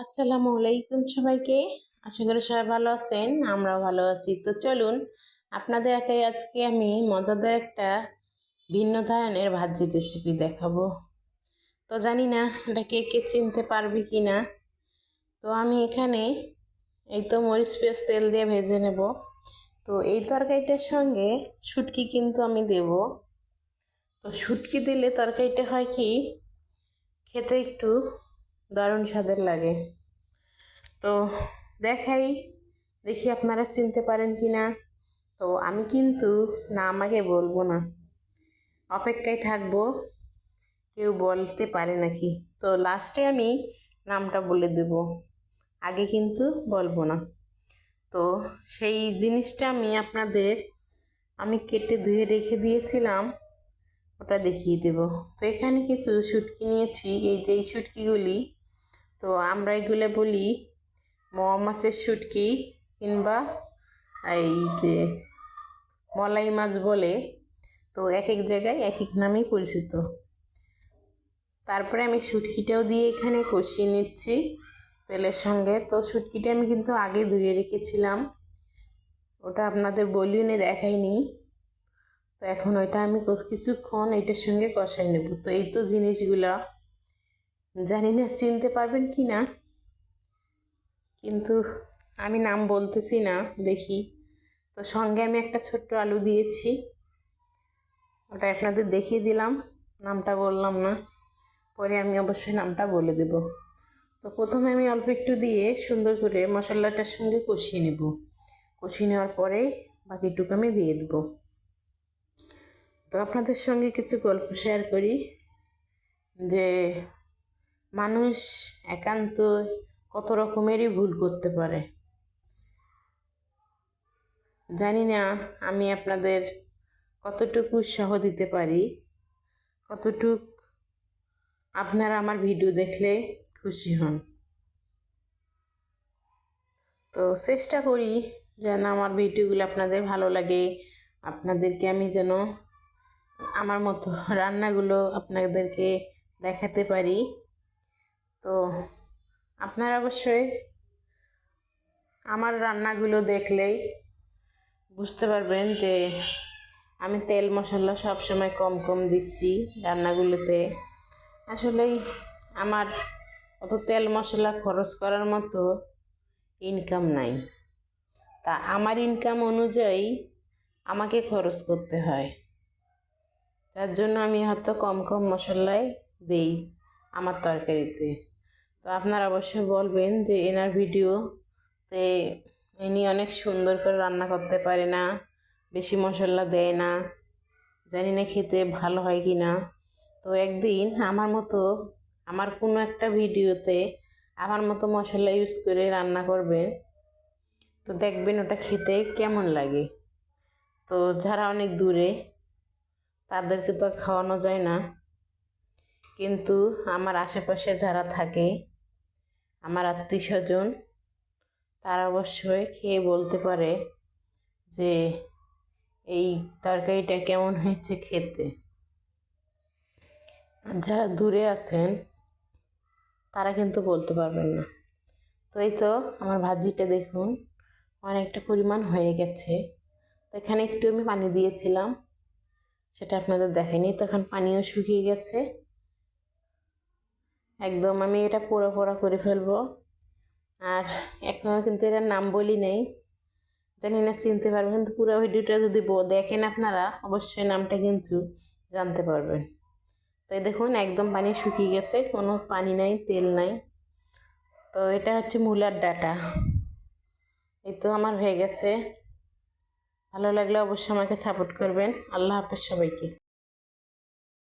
আসসালামু আলাইকুম সবাইকে। আশা করি সবাই ভালো আছেন, আমরাও ভালো আছি। তো চলুন আপনাদেরকে আজকে আমি মজাদার একটা ভিন্ন ধরনের ভাজি রেসিপি দেখাবো। তো জানি না এটা কে কে চিনতে পারবে কি না। তো আমি এখানে এই তো মরিচ পেঁয়াজ তেল দিয়ে ভেজে নেব। তো এই তরকারিটার সঙ্গে শুটকি কিন্তু আমি দেব। তো শুটকি দিলে তরকারিটা হয় কি, খেতে একটু দারুণ স্বাদের লাগে। তো দেখি আপনারা চিনতে পারেন কি না। তো আমি কিন্তু নাম আগে বলবো না, অপেক্ষায় থাকবো কেউ বলতে পারে নাকি। তো লাস্টে আমি নামটা বলে দেব, আগে কিন্তু বলবো না। তো সেই জিনিসটা আমি কেটে ধুয়ে রেখে দিয়েছিলাম, ওটা দেখিয়ে দেব। তো এখানে কিছু শুটকি নিয়েছি, এই যে এই শুটকিগুলি, তো আমরা এগুলো বলি মোয়া মাছের শুটকি কিংবা এই যে মলাই মাছ বলে। তো এক এক জায়গায় এক এক নামেই পরিচিত। তারপরে আমি শুটকিটাও দিয়ে এখানে কষিয়ে নিচ্ছি তেলের সঙ্গে। তো শুটকিটা আমি কিন্তু আগে ধুয়ে রেখেছিলাম, ওটা আপনাদের বলিনি, দেখাইনি। তো এখন ওইটা আমি কিছুক্ষণ এটার সঙ্গে কষাই নেব। তো এই তো জিনিসগুলা, জানি না চিনতে পারবেন কি না, কিন্তু আমি নাম বলতেছি না, দেখি। তো সঙ্গে আমি একটা ছোট্ট আলু দিয়েছি, ওটা আপনাদের দেখিয়ে দিলাম, নামটা বললাম না, পরে আমি অবশ্যই নামটা বলে দেব। তো প্রথমে আমি অল্প একটু দিয়ে সুন্দর করে মশলাটার সঙ্গে কষিয়ে নেব। কষিয়ে নেওয়ার পরে বাকিটুকু আমি দিয়ে দেব। তো আপনাদের সঙ্গে কিছু গল্প শেয়ার করি যে মানুষ একান্ত কত রকমেরই ভুল করতে পারে। জানি না আমি আপনাদের কতটুকু উৎসাহ দিতে পারি, কতটুক আপনারা আমার ভিডিও দেখলে খুশি হন। তো চেষ্টা করি যেন আমার ভিডিওগুলো আপনাদের ভালো লাগে, আপনাদেরকে আমি যেন আমার মতো রান্নাগুলো আপনাদেরকে দেখাতে পারি। তো আপনারা অবশ্যই আমার রান্নাগুলো দেখলেই বুঝতে পারবেন যে আমি তেল মশলা সব সময় কম কম দিচ্ছি রান্নাগুলোতে। আসলেই আমার অত তেল মশলা খরচ করার মতো ইনকাম নাই। তা আমার ইনকাম অনুযায়ী আমাকে খরচ করতে হয়, যার জন্য আমি হয়তো কম কম মশলাই দিই আমার তরকারিতে। তো আপনারা অবশ্যই বলবেন যে এনার ভিডিওতে ইনি অনেক সুন্দর করে রান্না করতে পারে না, বেশি মশলা দেয় না, জানি না খেতে ভালো হয় কি না। তো একদিন আমার কোনো একটা ভিডিওতে আমার মতো মশলা ইউজ করে রান্না করবেন, তো দেখবেন ওটা খেতে কেমন লাগে। তো যারা অনেক দূরে তাদেরকে তো খাওয়ানো যায় না, কিন্তু আমার আশেপাশে যারা থাকে, আমার আত্মীয় স্বজন, তারা অবশ্যই খেয়ে বলতে পারে যে এই তরকারিটা কেমন হয়েছে খেতে। আর যারা দূরে আছেন তারা কিন্তু বলতে পারবেন না। তো এই তো আমার ভাজিটা দেখুন অনেকটা পরিমাণ হয়ে গেছে। তো এখানে একটু আমি পানি দিয়েছিলাম, সেটা আপনাদের দেখাইনি। তো এখন পানিও শুকিয়ে গেছে একদম। আমি এটা পোড়া পোড়া করে ফেলবো। আর এখনও কিন্তু এটার নাম বলি নেই, জানি না চিনতে পারবেন, কিন্তু পুরো ভিডিওটা যদি দেখেন আপনারা অবশ্যই নামটা কিন্তু জানতে পারবেন। তো এই দেখুন একদম পানি শুকিয়ে গেছে, কোনো পানি নাই, তেল নাই। তো এটা হচ্ছে মূলার ডাঁটা। এই তো আমার হয়ে গেছে। ভালো লাগলে অবশ্যই আমাকে সাপোর্ট করবেন। আল্লাহ হাফেজ সবাইকে।